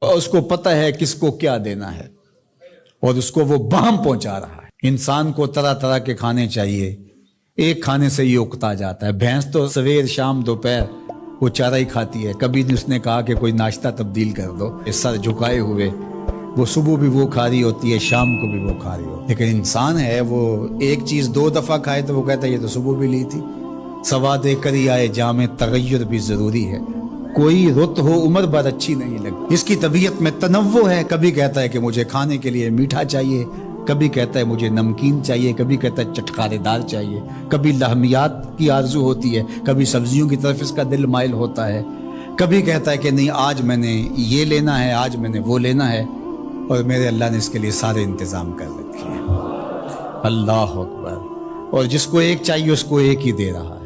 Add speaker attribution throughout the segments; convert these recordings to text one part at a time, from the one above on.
Speaker 1: اور اس کو پتہ ہے کس کو کیا دینا ہے اور اس کو وہ بہم پہنچا رہا ہے۔ انسان کو طرح طرح کے کھانے چاہیے، ایک کھانے سے یہ اکتا جاتا ہے۔ بھینس تو سویر شام دوپہر وہ چارہ ہی کھاتی ہے، کبھی اس نے کہا کہ کوئی ناشتہ تبدیل کر دو، سر جھکائے ہوئے وہ صبح بھی وہ کھا رہی ہوتی ہے، شام کو بھی وہ کھا رہی ہوتی ہے۔ لیکن انسان ہے وہ ایک چیز 2 دفعہ کھائے تو وہ کہتا ہے یہ تو صبح بھی لی تھی۔ سواد کری آئے جامع تغیر بھی ضروری ہے، کوئی رت ہو عمر بھر اچھی نہیں لگتی۔ اس کی طبیعت میں تنوع ہے، کبھی کہتا ہے کہ مجھے کھانے کے لیے میٹھا چاہیے، کبھی کہتا ہے مجھے نمکین چاہیے، کبھی کہتا ہے چٹکارے دار چاہیے، کبھی لحمیات کی آرزو ہوتی ہے، کبھی سبزیوں کی طرف اس کا دل مائل ہوتا ہے، کبھی کہتا ہے کہ نہیں آج میں نے یہ لینا ہے، آج میں نے وہ لینا ہے، اور میرے اللہ نے اس کے لیے سارے انتظام کر رکھے ہیں۔ اللہ اکبر۔ اور جس کو ایک چاہیے اس کو ایک ہی دے رہا ہے،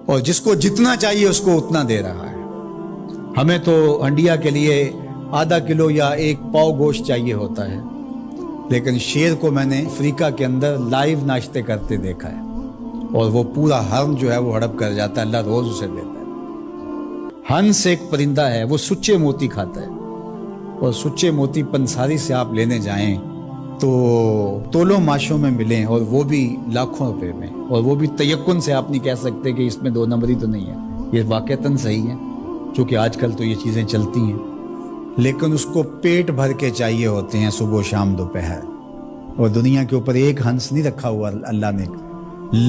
Speaker 1: اور جس کو جتنا چاہیے اس کو اتنا دے رہا ہے۔ ہمیں تو ہنڈیا کے لیے آدھا کلو یا 1 پاؤ گوشت چاہیے ہوتا ہے، لیکن شیر کو میں نے افریقہ کے اندر لائیو ناشتے کرتے دیکھا ہے، اور وہ پورا ہرن جو ہے وہ ہڑپ کر جاتا ہے، اللہ روز اسے دیتا ہے۔ ہنس ایک پرندہ ہے، وہ سچے موتی کھاتا ہے، اور سچے موتی پنساری سے آپ لینے جائیں تو تولوں ماشوں میں ملیں، اور وہ بھی لاکھوں روپے میں، اور وہ بھی تیقن سے آپ نہیں کہہ سکتے کہ اس میں 2 نمبری تو نہیں ہے، یہ واقعتاً صحیح ہے، چونکہ آج کل تو یہ چیزیں چلتی ہیں، لیکن اس کو پیٹ بھر کے چاہیے ہوتے ہیں صبح شام دوپہر۔ اور دنیا کے اوپر ایک ہنس نہیں رکھا ہوا اللہ نے،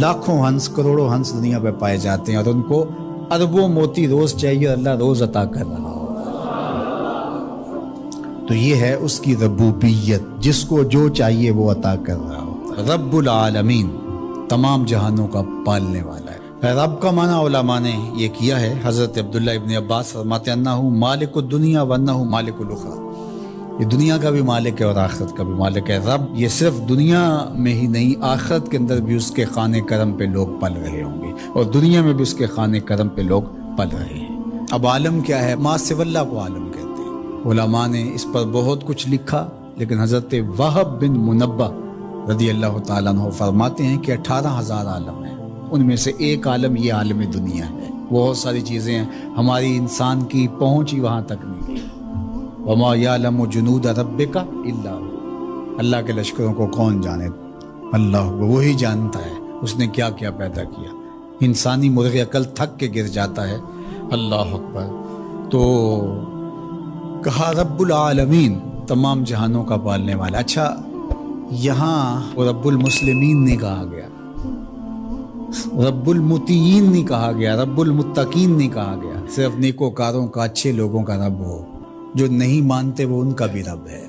Speaker 1: لاکھوں ہنس کروڑوں ہنس دنیا پہ پائے جاتے ہیں، اور ان کو اربوں موتی روز چاہیے، اللہ روز عطا کر رہا ہو۔ تو یہ ہے اس کی ربوبیت، جس کو جو چاہیے وہ عطا کر رہا ہوتا ہے۔ رب العالمین، تمام جہانوں کا پالنے والا ہے۔ رب کا معنی علماء نے یہ کیا ہے، حضرت عبداللہ ابن عباس فرماتے ہیں انہ مالک الدنیا وانہ مالک الاخرى، یہ دنیا کا بھی مالک ہے اور آخرت کا بھی مالک ہے۔ رب یہ صرف دنیا میں ہی نہیں، آخرت کے اندر بھی اس کے خانے کرم پہ لوگ پل رہے ہوں گے، اور دنیا میں بھی اس کے خانے کرم پہ لوگ پل رہے ہیں۔ اب عالم کیا ہے؟ ما سوی اللہ کو عالم کہتے ہیں۔ علماء نے اس پر بہت کچھ لکھا، لیکن حضرت وہب بن منبہ رضی اللہ تعالیٰ عنہ فرماتے ہیں کہ 18,000 عالم ہیں، ان میں سے ایک عالم یہ عالم دنیا ہے۔ بہت ساری چیزیں ہیں، ہماری انسان کی پہنچ ہی وہاں تک نہیں ہے۔ وما یعلم جنود ربک الا هو، اللہ کے لشکروں کو کون جانے؟ اللہ، وہی جانتا ہے اس نے کیا کیا پیدا کیا۔ انسانی مرغ عقل تھک کے گر جاتا ہے۔ اللہ اکبر۔ تو کہا رب العالمین، تمام جہانوں کا پالنے والا۔ اچھا، یہاں رب المسلمین نہیں کہا گیا، رب المطیعین نہیں کہا گیا، رب المتقین نہیں کہا گیا۔ صرف نیکوکاروں کا، اچھے لوگوں کا رب ہو، جو نہیں مانتے وہ ان کا بھی رب ہے،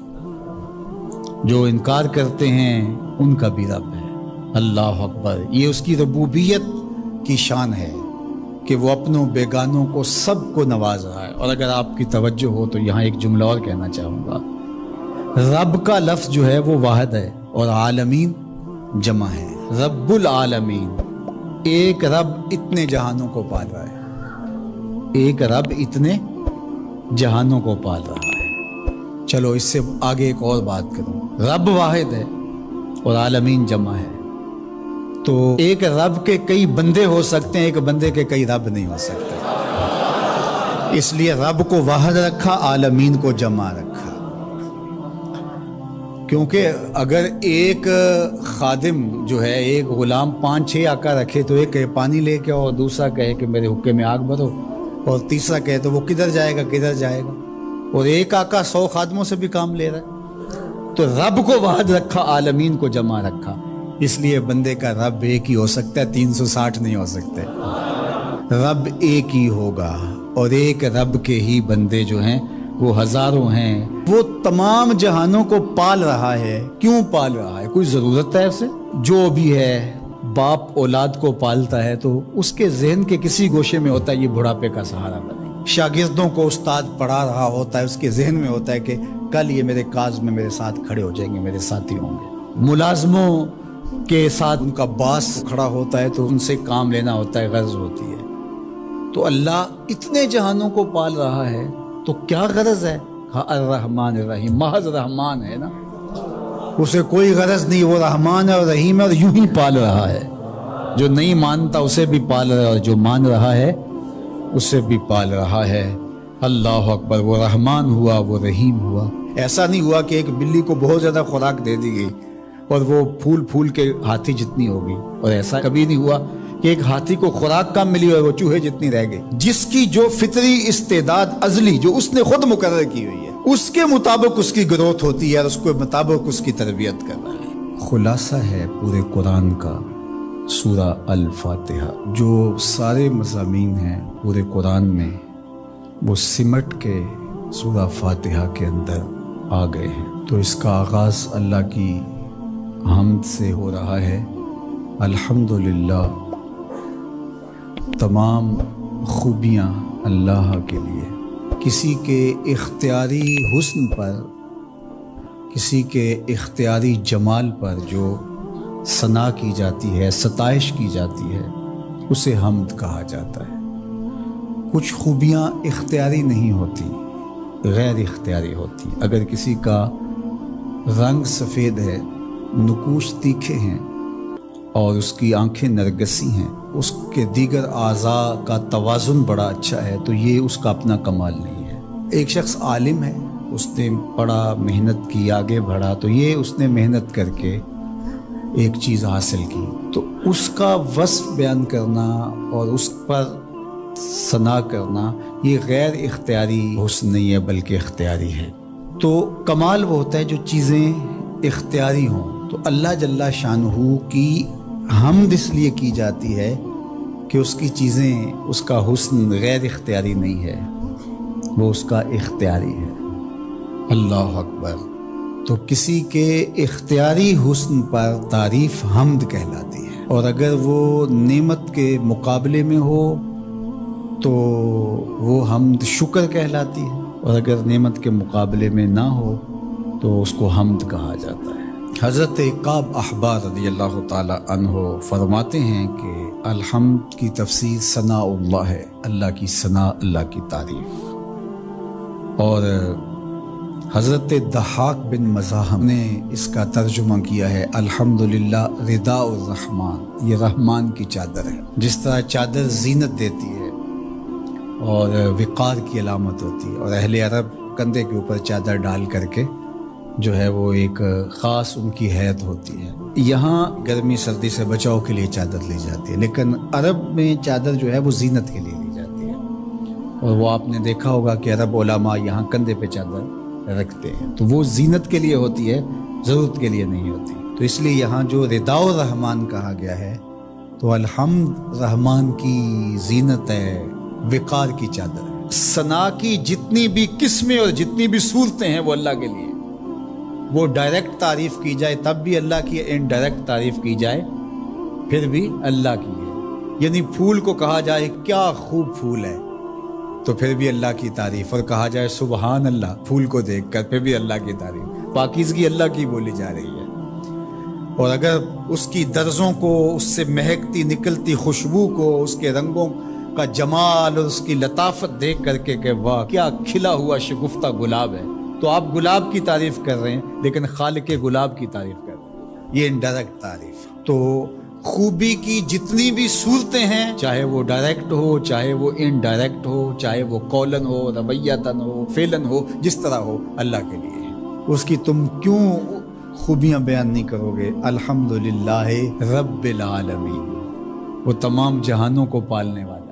Speaker 1: جو انکار کرتے ہیں ان کا بھی رب ہے۔ اللہ اکبر۔ یہ اس کی ربوبیت کی شان ہے کہ وہ اپنوں بیگانوں کو سب کو نواز رہا ہے۔ اور اگر آپ کی توجہ ہو تو یہاں ایک جملہ اور کہنا چاہوں گا، رب کا لفظ جو ہے وہ واحد ہے اور عالمین جمع ہے۔ رب العالمین، ایک رب اتنے جہانوں کو پال رہا ہے، ایک رب اتنے جہانوں کو پال رہا ہے۔ چلو اس سے آگے ایک اور بات کروں، رب واحد ہے اور عالمین جمع ہے، تو ایک رب کے کئی بندے ہو سکتے ہیں، ایک بندے کے کئی رب نہیں ہو سکتے، اس لیے رب کو واحد رکھا، عالمین کو جمع رکھا۔ کیونکہ اگر ایک خادم جو ہے، ایک غلام 5-6 آقا رکھے تو ایک کہے پانی لے کے، اور دوسرا کہے کہ میرے حقے میں آگ بھرو، اور تیسرا کہے تو وہ کدھر جائے گا کدھر جائے گا، اور ایک آقا 100 خادموں سے بھی کام لے رہا ہے۔ تو رب کو واحد رکھا، عالمین کو جمع رکھا، اس لیے بندے کا رب ایک ہی ہو سکتا ہے، 360 نہیں ہو سکتے۔ رب ایک ہی ہوگا، اور ایک رب کے ہی بندے جو ہیں وہ ہزاروں ہیں۔ وہ تمام جہانوں کو پال رہا ہے۔ کیوں پال رہا ہے؟ کوئی ضرورت ہے اسے؟ جو بھی ہے، باپ اولاد کو پالتا ہے تو اس کے ذہن کے کسی گوشے میں ہوتا ہے یہ بڑھاپے کا سہارا بنے۔ شاگردوں کو استاد پڑھا رہا ہوتا ہے، اس کے ذہن میں ہوتا ہے کہ کل یہ میرے کاز میں میرے ساتھ کھڑے ہو جائیں گے، میرے ساتھی ہوں گے۔ ملازموں کے ساتھ ان کا باس کھڑا ہوتا ہے تو ان سے کام لینا ہوتا ہے، غرض ہوتی ہے۔ تو اللہ اتنے جہانوں کو پال رہا ہے تو کیا غرض ہے؟ الرحمن الرحیم، محض رحمان ہے نا، اسے کوئی غرض نہیں، وہ رحمان ہے اور رحیم ہے، اور یوں ہی پال رہا ہے۔ جو نہیں مانتا اسے بھی پال رہا ہے، اور جو مان رہا ہے اسے بھی پال رہا ہے۔ اللہ اکبر، وہ رحمان ہوا، وہ رحیم ہوا۔ ایسا نہیں ہوا کہ ایک بلی کو بہت زیادہ خوراک دے دی گئی اور وہ پھول پھول کے ہاتھی جتنی ہو گئی، اور ایسا کبھی نہیں ہوا کہ ایک ہاتھی کو خوراک کم ملی اور وہ چوہے جتنی رہ گئی۔ جس کی جو فطری استعداد ازلی جو اس نے خود مقرر کی ہوئی ہے، اس کے مطابق اس کی گروتھ ہوتی ہے اور اس کے مطابق اس کی تربیت کرنا ہے۔ خلاصہ ہے پورے قرآن کا سورہ الفاتحہ، جو سارے مضامین ہیں پورے قرآن میں وہ سمٹ کے سورہ فاتحہ کے اندر آ گئے ہیں۔ تو اس کا آغاز اللہ کی حمد سے ہو رہا ہے۔ الحمدللہ، تمام خوبیاں اللہ کے لیے۔ کسی کے اختیاری حسن پر، کسی کے اختیاری جمال پر جو ثنا کی جاتی ہے، ستائش کی جاتی ہے، اسے حمد کہا جاتا ہے۔ کچھ خوبیاں اختیاری نہیں ہوتی، غیر اختیاری ہوتی۔ اگر کسی کا رنگ سفید ہے، نقوش تیکھے ہیں اور اس کی آنکھیں نرگسی ہیں، اس کے دیگر اعضاء کا توازن بڑا اچھا ہے، تو یہ اس کا اپنا کمال نہیں ہے۔ ایک شخص عالم ہے، اس نے پڑھا، محنت کی، آگے بڑھا، تو یہ اس نے محنت کر کے ایک چیز حاصل کی، تو اس کا وصف بیان کرنا اور اس پر ثنا کرنا یہ غیر اختیاری حسن نہیں ہے بلکہ اختیاری ہے۔ تو کمال وہ ہوتا ہے جو چیزیں اختیاری ہوں۔ تو اللہ جل شانہ کی حمد اس لیے کی جاتی ہے کہ اس کی چیزیں، اس کا حسن غیر اختیاری نہیں ہے، وہ اس کا اختیاری ہے۔ اللہ اکبر۔ تو کسی کے اختیاری حسن پر تعریف حمد کہلاتی ہے، اور اگر وہ نعمت کے مقابلے میں ہو تو وہ حمد شکر کہلاتی ہے، اور اگر نعمت کے مقابلے میں نہ ہو تو اس کو حمد کہا جاتا ہے۔ حضرت کعب احبار رضی اللہ تعالی عنہ فرماتے ہیں کہ الحمد کی تفسیر ثناء اللہ ہے، اللہ کی ثنا، اللہ کی تعریف۔ اور حضرت ضحاک بن مزاحم نے اس کا ترجمہ کیا ہے الحمدللہ رداء الرحمن، یہ رحمان کی چادر ہے۔ جس طرح چادر زینت دیتی ہے اور وقار کی علامت ہوتی ہے، اور اہل عرب کندھے کے اوپر چادر ڈال کر کے جو ہے وہ ایک خاص ان کی حیت ہوتی ہے۔ یہاں گرمی سردی سے بچاؤ کے لیے چادر لی جاتی ہے، لیکن عرب میں چادر جو ہے وہ زینت کے لیے لی جاتی ہے، اور وہ آپ نے دیکھا ہوگا کہ عرب علماء یہاں کندھے پہ چادر رکھتے ہیں، تو وہ زینت کے لیے ہوتی ہے، ضرورت کے لیے نہیں ہوتی۔ تو اس لیے یہاں جو رداء الرحمن کہا گیا ہے، تو الحمد رحمان کی زینت ہے، وقار کی چادر ہے۔ ثنا کی جتنی بھی قسمیں اور جتنی بھی صورتیں ہیں وہ اللہ کے لیے، وہ ڈائریکٹ تعریف کی جائے تب بھی اللہ کی، انڈائریکٹ تعریف کی جائے پھر بھی اللہ کی ہے۔ یعنی پھول کو کہا جائے کیا خوب پھول ہے تو پھر بھی اللہ کی تعریف، اور کہا جائے سبحان اللہ پھول کو دیکھ کر پھر بھی اللہ کی تعریف، پاکیزگی اللہ کی بولی جا رہی ہے۔ اور اگر اس کی درزوں کو، اس سے مہکتی نکلتی خوشبو کو، اس کے رنگوں کا جمال اور اس کی لطافت دیکھ کر کے کہ واہ کیا کھلا ہوا شگفتہ گلاب ہے، تو آپ گلاب کی تعریف کر رہے ہیں لیکن خالق گلاب کی تعریف کر رہے ہیں، یہ انڈائریکٹ تعریف۔ تو خوبی کی جتنی بھی صورتیں ہیں، چاہے وہ ڈائریکٹ ہو، چاہے وہ انڈائریکٹ ہو، چاہے وہ قولن ہو، رویتاً ہو، فعلاً ہو، جس طرح ہو، اللہ کے لیے ہے۔ اس کی تم کیوں خوبیاں بیان نہیں کرو گے؟ الحمدللہ رب العالمین، وہ تمام جہانوں کو پالنے والا۔